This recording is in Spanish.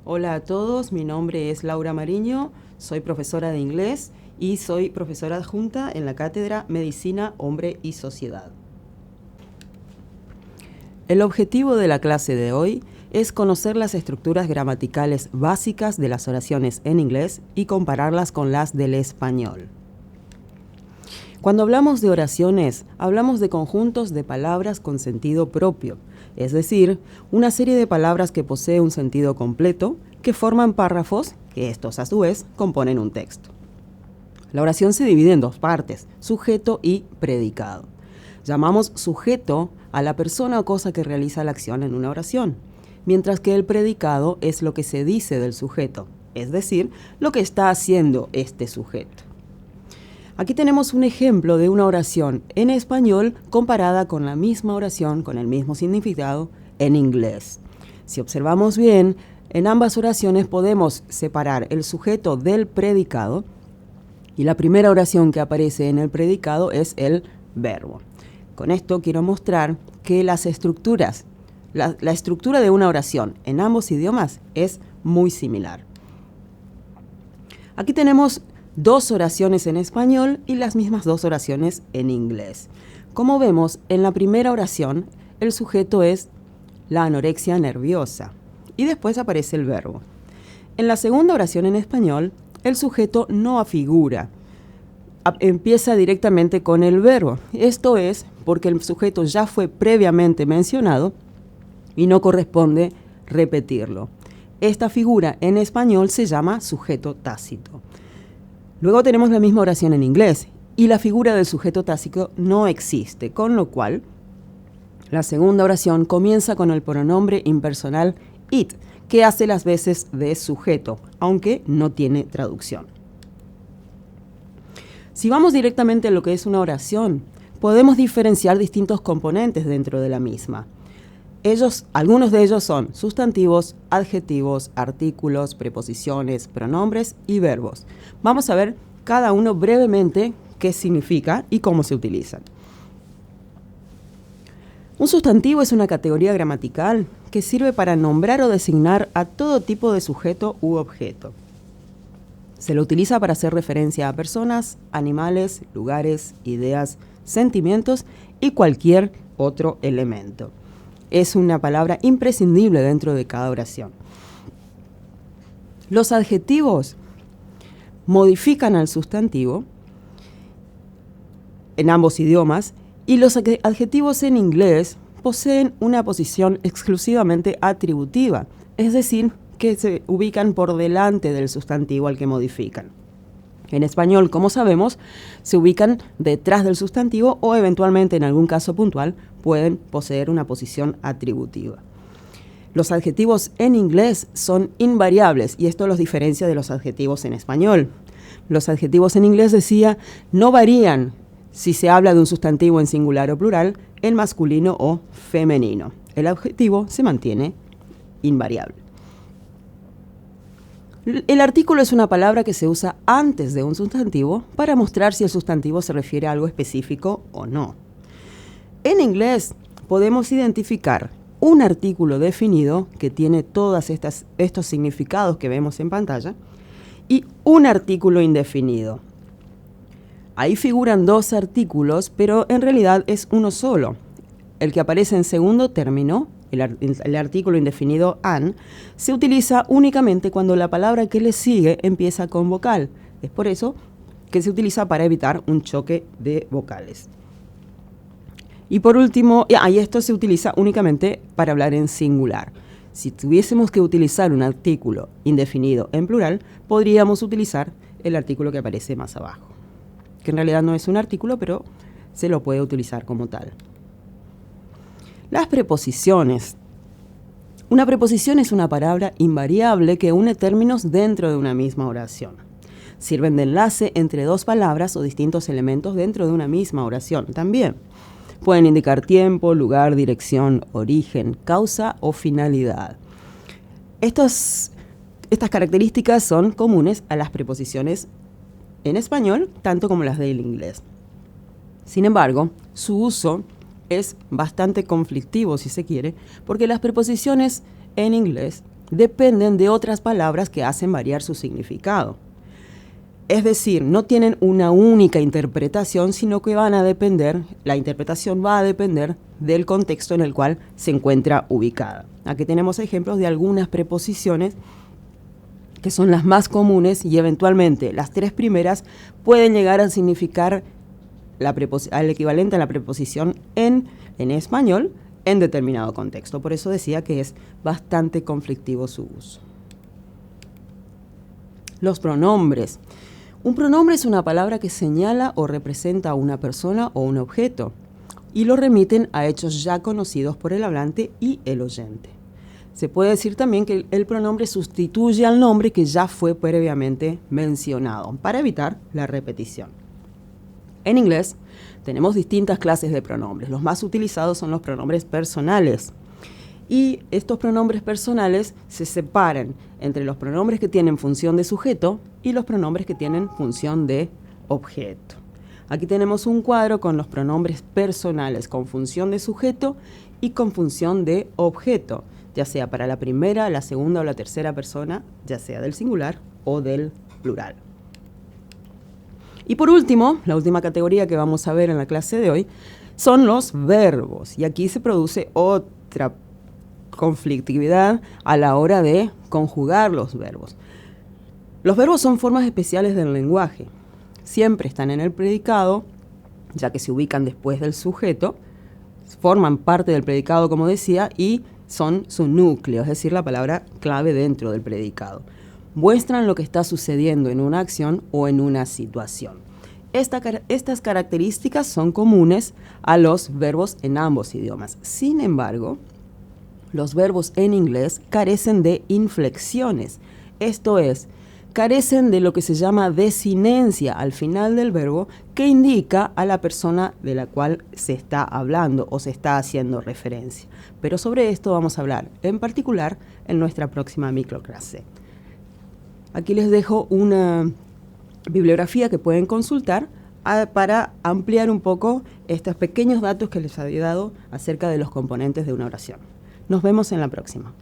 Hola a todos, mi nombre es Laura Mariño, soy profesora de inglés y soy profesora adjunta en la cátedra Medicina, Hombre y Sociedad. El objetivo de la clase de hoy es conocer las estructuras gramaticales básicas de las oraciones en inglés y compararlas con las del español. Cuando hablamos de oraciones, hablamos de conjuntos de palabras con sentido propio, es decir, una serie de palabras que posee un sentido completo, que forman párrafos, que estos a su vez componen un texto. La oración se divide en dos partes, sujeto y predicado. Llamamos sujeto a la persona o cosa que realiza la acción en una oración, mientras que el predicado es lo que se dice del sujeto, es decir, lo que está haciendo este sujeto. Aquí tenemos un ejemplo de una oración en español comparada con la misma oración con el mismo significado en inglés. Si observamos bien, en ambas oraciones podemos separar el sujeto del predicado y la primera oración que aparece en el predicado es el verbo. Con esto quiero mostrar que las estructuras, la estructura de una oración en ambos idiomas es muy similar. Aquí tenemos dos oraciones en español y las mismas dos oraciones en inglés. Como vemos, en la primera oración, el sujeto es la anorexia nerviosa y después aparece el verbo. En la segunda oración en español, el sujeto no afigura, empieza directamente con el verbo. Esto es porque el sujeto ya fue previamente mencionado y no corresponde repetirlo. Esta figura en español se llama sujeto tácito. Luego tenemos la misma oración en inglés y la figura del sujeto tácito no existe, con lo cual la segunda oración comienza con el pronombre impersonal it, que hace las veces de sujeto, aunque no tiene traducción. Si vamos directamente a lo que es una oración, podemos diferenciar distintos componentes dentro de la misma. Algunos de ellos son sustantivos, adjetivos, artículos, preposiciones, pronombres y verbos. Vamos a ver cada uno brevemente qué significa y cómo se utilizan. Un sustantivo es una categoría gramatical que sirve para nombrar o designar a todo tipo de sujeto u objeto. Se lo utiliza para hacer referencia a personas, animales, lugares, ideas, sentimientos y cualquier otro elemento. Es una palabra imprescindible dentro de cada oración. Los adjetivos modifican al sustantivo en ambos idiomas y los adjetivos en inglés poseen una posición exclusivamente atributiva, es decir, que se ubican por delante del sustantivo al que modifican. En español, como sabemos, se ubican detrás del sustantivo o eventualmente en algún caso puntual pueden poseer una posición atributiva. Los adjetivos en inglés son invariables y esto los diferencia de los adjetivos en español. Los adjetivos en inglés, decía, no varían si se habla de un sustantivo en singular o plural, en masculino o femenino. El adjetivo se mantiene invariable. El artículo es una palabra que se usa antes de un sustantivo para mostrar si el sustantivo se refiere a algo específico o no. En inglés podemos identificar un artículo definido que tiene todos estos significados que vemos en pantalla y un artículo indefinido. Ahí figuran dos artículos, pero en realidad es uno solo. El que aparece en segundo término, el artículo indefinido an, se utiliza únicamente cuando la palabra que le sigue empieza con vocal. Es por eso que se utiliza para evitar un choque de vocales. Y por último, esto se utiliza únicamente para hablar en singular. Si tuviésemos que utilizar un artículo indefinido en plural, podríamos utilizar el artículo que aparece más abajo, que en realidad no es un artículo, pero se lo puede utilizar como tal. Las preposiciones. Una preposición es una palabra invariable que une términos dentro de una misma oración. Sirven de enlace entre dos palabras o distintos elementos dentro de una misma oración también. Pueden indicar tiempo, lugar, dirección, origen, causa o finalidad. Estas características son comunes a las preposiciones en español, tanto como las del inglés. Sin embargo, su uso es bastante conflictivo, si se quiere, porque las preposiciones en inglés dependen de otras palabras que hacen variar su significado. Es decir, no tienen una única interpretación, sino que la interpretación va a depender del contexto en el cual se encuentra ubicada. Aquí tenemos ejemplos de algunas preposiciones que son las más comunes y eventualmente las tres primeras pueden llegar a significar al equivalente a la preposición en español en determinado contexto. Por eso decía que es bastante conflictivo su uso. Los pronombres. Un pronombre es una palabra que señala o representa a una persona o un objeto y lo remiten a hechos ya conocidos por el hablante y el oyente. Se puede decir también que el pronombre sustituye al nombre que ya fue previamente mencionado para evitar la repetición. En inglés tenemos distintas clases de pronombres. Los más utilizados son los pronombres personales. Y estos pronombres personales se separan entre los pronombres que tienen función de sujeto y los pronombres que tienen función de objeto. Aquí tenemos un cuadro con los pronombres personales con función de sujeto y con función de objeto, ya sea para la primera, la segunda o la tercera persona, ya sea del singular o del plural. Y por último, la última categoría que vamos a ver en la clase de hoy son los verbos. Y aquí se produce otra conflictividad a la hora de conjugar los verbos. Los verbos son formas especiales del lenguaje. Siempre están en el predicado, ya que se ubican después del sujeto, forman parte del predicado, como decía, y son su núcleo, es decir, la palabra clave dentro del predicado. Muestran lo que está sucediendo en una acción o en una situación. Estas características son comunes a los verbos en ambos idiomas. Sin embargo, los verbos en inglés carecen de inflexiones, esto es, carecen de lo que se llama desinencia al final del verbo que indica a la persona de la cual se está hablando o se está haciendo referencia. Pero sobre esto vamos a hablar en particular en nuestra próxima microclase. Aquí les dejo una bibliografía que pueden consultar para ampliar un poco estos pequeños datos que les había dado acerca de los componentes de una oración. Nos vemos en la próxima.